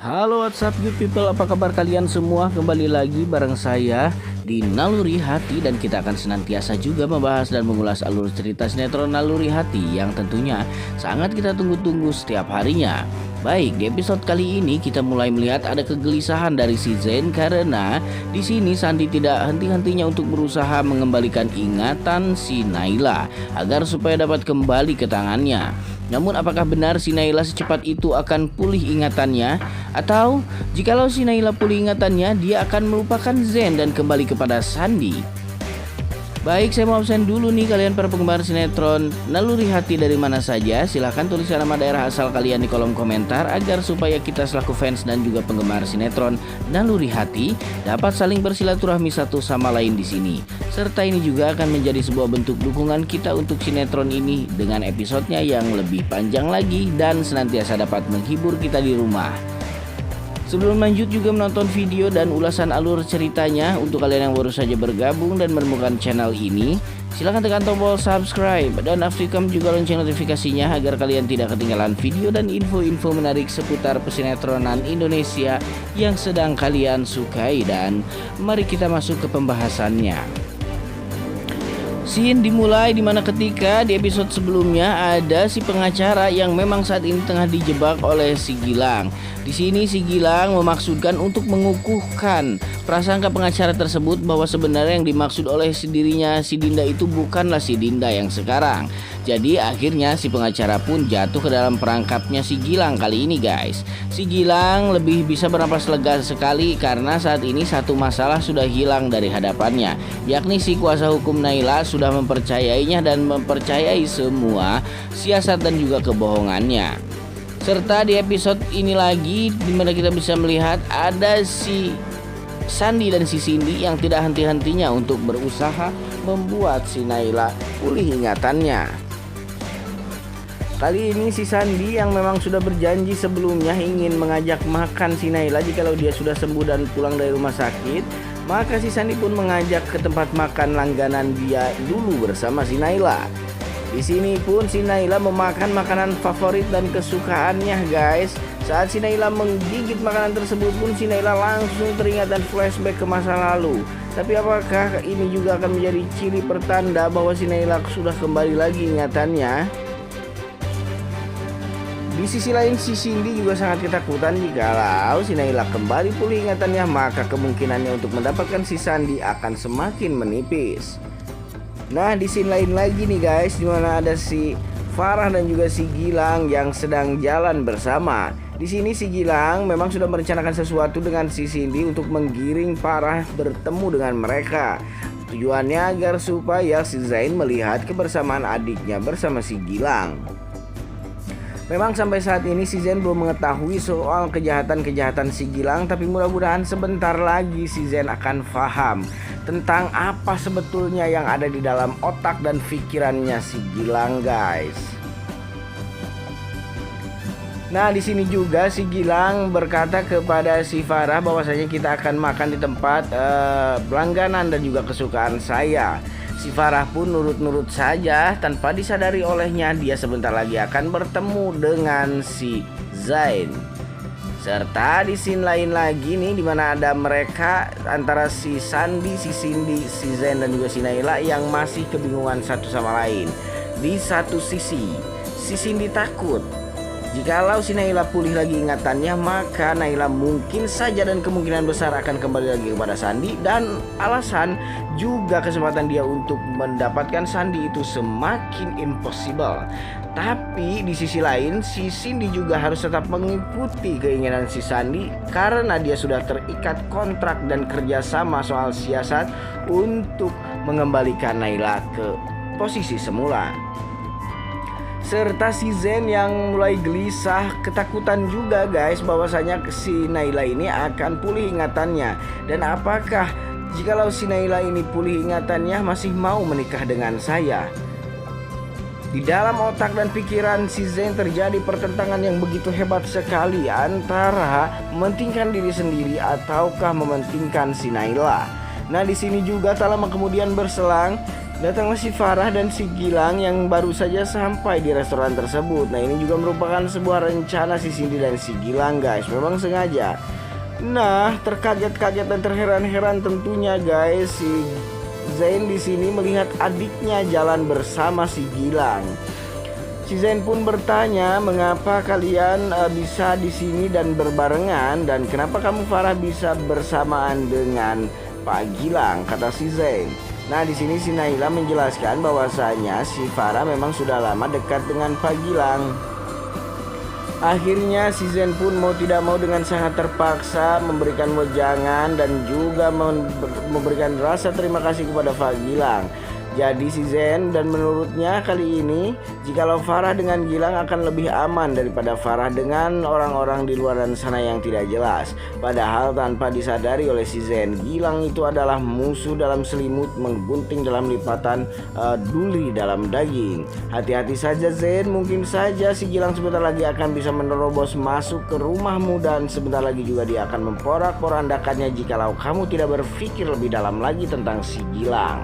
Halo WhatsApp good people, apa kabar kalian semua? Kembali lagi bareng saya di Naluri Hati, dan kita akan senantiasa juga membahas dan mengulas alur cerita sinetron Naluri Hati yang tentunya sangat kita tunggu-tunggu setiap harinya. Baik, di episode kali ini kita mulai melihat ada kegelisahan dari si Zain karena di sini Sandi tidak henti-hentinya untuk berusaha mengembalikan ingatan si Naila agar supaya dapat kembali ke tangannya. Namun apakah benar si Naila secepat itu akan pulih ingatannya? Atau jikalau si Naila pulih ingatannya, dia akan melupakan Zain dan kembali kepada Sandi? Baik, saya mau absen dulu nih kalian para penggemar sinetron Naluri Hati dari mana saja. Silahkan tuliskan nama daerah asal kalian di kolom komentar agar supaya kita selaku fans dan juga penggemar sinetron Naluri Hati dapat saling bersilaturahmi satu sama lain di sini. Serta ini juga akan menjadi sebuah bentuk dukungan kita untuk sinetron ini dengan episodenya yang lebih panjang lagi dan senantiasa dapat menghibur kita di rumah. Sebelum lanjut juga menonton video dan ulasan alur ceritanya, untuk kalian yang baru saja bergabung dan menemukan channel ini, silahkan tekan tombol subscribe dan aktifkan juga lonceng notifikasinya agar kalian tidak ketinggalan video dan info-info menarik seputar pesinetronan Indonesia yang sedang kalian sukai. Dan mari kita masuk ke pembahasannya. Scene dimulai dimana ketika di episode sebelumnya ada si pengacara yang memang saat ini tengah dijebak oleh si Gilang. Di sini si Gilang memaksudkan untuk mengukuhkan prasangka pengacara tersebut bahwa sebenarnya yang dimaksud oleh dirinya si Dinda itu bukanlah si Dinda yang sekarang. Jadi akhirnya si pengacara pun jatuh ke dalam perangkapnya si Gilang kali ini guys. Si Gilang lebih bisa bernapas lega sekali karena saat ini satu masalah sudah hilang dari hadapannya, yakni si kuasa hukum Naila sudah mempercayainya dan mempercayai semua siasat dan juga kebohongannya. Serta di episode ini lagi dimana kita bisa melihat ada si Sandi dan si Cindy yang tidak henti-hentinya untuk berusaha membuat si Naila pulih ingatannya. Kali ini si Sandi yang memang sudah berjanji sebelumnya ingin mengajak makan si Naila jikalau dia sudah sembuh dan pulang dari rumah sakit, maka si Sandi pun mengajak ke tempat makan langganan dia dulu bersama si Naila. Di sini pun si Naila memakan makanan favorit dan kesukaannya guys. Saat si Naila menggigit makanan tersebut pun si Naila langsung teringat dan flashback ke masa lalu. Tapi apakah ini juga akan menjadi ciri pertanda bahwa si Naila sudah kembali lagi ingatannya? Di sisi lain si Cindy juga sangat ketakutan jikalau si Naila kembali pulih ingatannya, maka kemungkinannya untuk mendapatkan si Sandi akan semakin menipis. Nah di scene lain lagi nih guys, dimana ada si Farah dan juga si Gilang yang sedang jalan bersama. Di sini si Gilang memang sudah merencanakan sesuatu dengan si Cindy untuk menggiring Farah bertemu dengan mereka. Tujuannya agar supaya si Zain melihat kebersamaan adiknya bersama si Gilang. Memang sampai saat ini si Zain belum mengetahui soal kejahatan-kejahatan si Gilang, tapi mudah-mudahan sebentar lagi si Zain akan paham tentang apa sebetulnya yang ada di dalam otak dan pikirannya si Gilang guys. Nah di sini juga si Gilang berkata kepada si Farah bahwasanya kita akan makan di tempat langganan dan juga kesukaan saya. Si Farah pun nurut-nurut saja tanpa disadari olehnya dia sebentar lagi akan bertemu dengan si Zain. Serta di scene lain lagi nih dimana ada mereka antara si Sandi, si Cindy, si Zain dan juga si Naila yang masih kebingungan satu sama lain. Di satu sisi si Cindy takut jikalau si Naila pulih lagi ingatannya, maka Naila mungkin saja dan kemungkinan besar akan kembali lagi kepada Sandi, dan alasan juga kesempatan dia untuk mendapatkan Sandi itu semakin impossible. Tapi di sisi lain si Cindy juga harus tetap mengikuti keinginan si Sandi karena dia sudah terikat kontrak dan kerjasama soal siasat untuk mengembalikan Naila ke posisi semula. Serta si Zain yang mulai gelisah, ketakutan juga guys bahwasanya si Naila ini akan pulih ingatannya. Dan apakah jikalau si Naila ini pulih ingatannya masih mau menikah dengan saya? Di dalam otak dan pikiran si Zain terjadi pertentangan yang begitu hebat sekali antara mementingkan diri sendiri ataukah mementingkan si Naila. Nah di sini juga tak lama kemudian berselang, Datanglah si Farah dan si Gilang yang baru saja sampai di restoran tersebut. Nah, ini juga merupakan sebuah rencana si Cindy dan si Gilang, guys. Memang sengaja. Nah, terkaget-kaget dan terheran-heran tentunya, guys, si Zain di sini melihat adiknya jalan bersama si Gilang. Si Zain pun bertanya, "Mengapa kalian bisa di sini dan berbarengan, dan kenapa kamu Farah bisa bersamaan dengan Pak Gilang?" kata si Zain. Nah, di sini si Naila menjelaskan bahwasanya si Farah memang sudah lama dekat dengan Pak Gilang. Akhirnya si Zain pun mau tidak mau dengan sangat terpaksa memberikan wejangan dan juga memberikan rasa terima kasih kepada Pak Gilang. Jadi si Zain dan menurutnya kali ini jikalau Farah dengan Gilang akan lebih aman daripada Farah dengan orang-orang di luar sana yang tidak jelas. Padahal tanpa disadari oleh si Zain, Gilang itu adalah musuh dalam selimut menggunting dalam lipatan duri dalam daging. Hati-hati saja Zain, mungkin saja si Gilang sebentar lagi akan bisa menerobos masuk ke rumahmu dan sebentar lagi juga dia akan memporak-porandakannya jikalau kamu tidak berpikir lebih dalam lagi tentang si Gilang.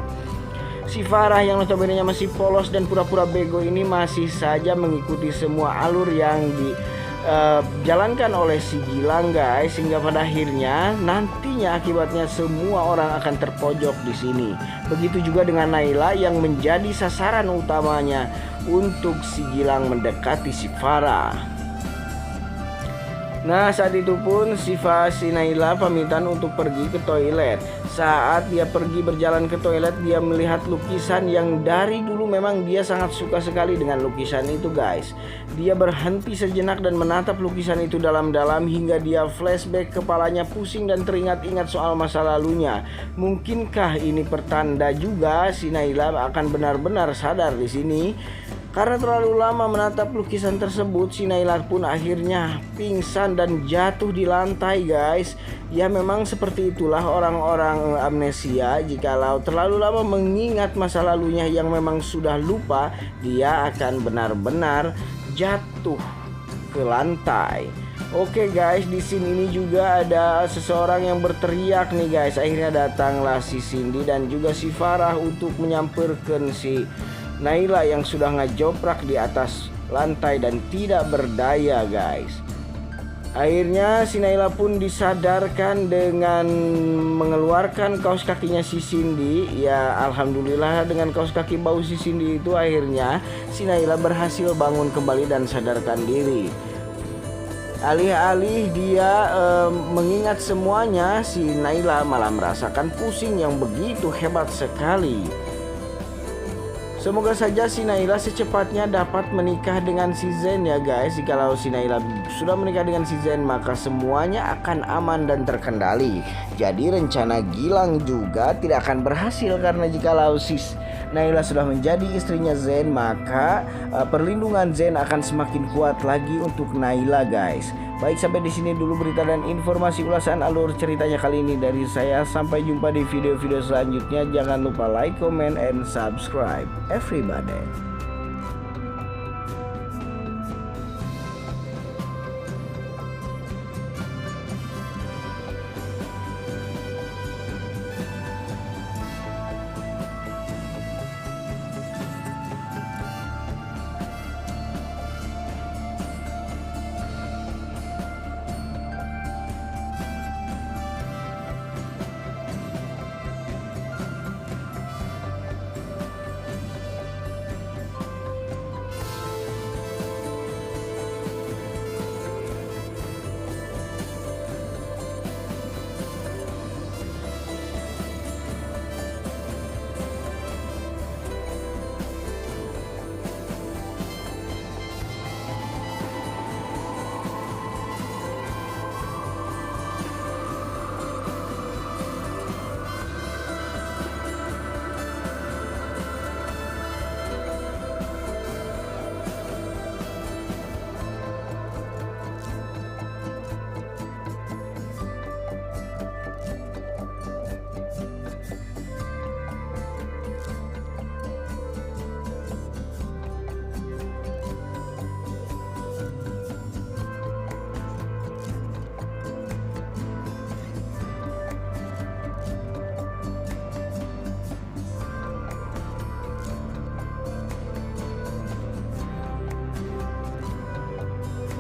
Si Farah yang notabene masih polos dan pura-pura bego ini masih saja mengikuti semua alur yang dijalankan oleh si Gilang, guys, sehingga pada akhirnya nantinya akibatnya semua orang akan terpojok di sini. Begitu juga dengan Naila yang menjadi sasaran utamanya untuk si Gilang mendekati si Farah. Nah, saat itu pun si Naila pamitan untuk pergi ke toilet. Saat dia pergi berjalan ke toilet, dia melihat lukisan yang dari dulu memang dia sangat suka sekali dengan lukisan itu, guys. Dia berhenti sejenak dan menatap lukisan itu dalam-dalam hingga dia flashback, kepalanya pusing dan teringat-ingat soal masa lalunya. Mungkinkah ini pertanda juga si Naila akan benar-benar sadar di sini? Karena terlalu lama menatap lukisan tersebut, si Naila pun akhirnya pingsan dan jatuh di lantai, guys. Ya, memang seperti itulah orang-orang amnesia. Jikalau terlalu lama mengingat masa lalunya yang memang sudah lupa, dia akan benar-benar jatuh ke lantai. Oke guys, di scene ini juga ada seseorang yang berteriak nih, guys. Akhirnya datanglah si Cindy dan juga si Farah untuk menyamperkan si Naila yang sudah ngejoprak di atas lantai dan tidak berdaya, guys. Akhirnya si Naila pun disadarkan dengan mengeluarkan kaos kakinya si Cindy. Ya, alhamdulillah dengan kaos kaki bau si Cindy itu akhirnya si Naila berhasil bangun kembali dan sadarkan diri. Alih-alih dia mengingat semuanya, si Naila malah merasakan pusing yang begitu hebat sekali. Semoga saja si Naila secepatnya dapat menikah dengan si Zain ya, guys. Jikalau si Naila sudah menikah dengan si Zain, maka semuanya akan aman dan terkendali. Jadi rencana Gilang juga tidak akan berhasil, karena jikalau si Naila sudah menjadi istrinya Zain, maka perlindungan Zain akan semakin kuat lagi untuk Naila, guys. Baik, sampai di sini dulu berita dan informasi ulasan alur ceritanya kali ini dari saya. Sampai jumpa di video-video selanjutnya. Jangan lupa like, comment, and subscribe everybody.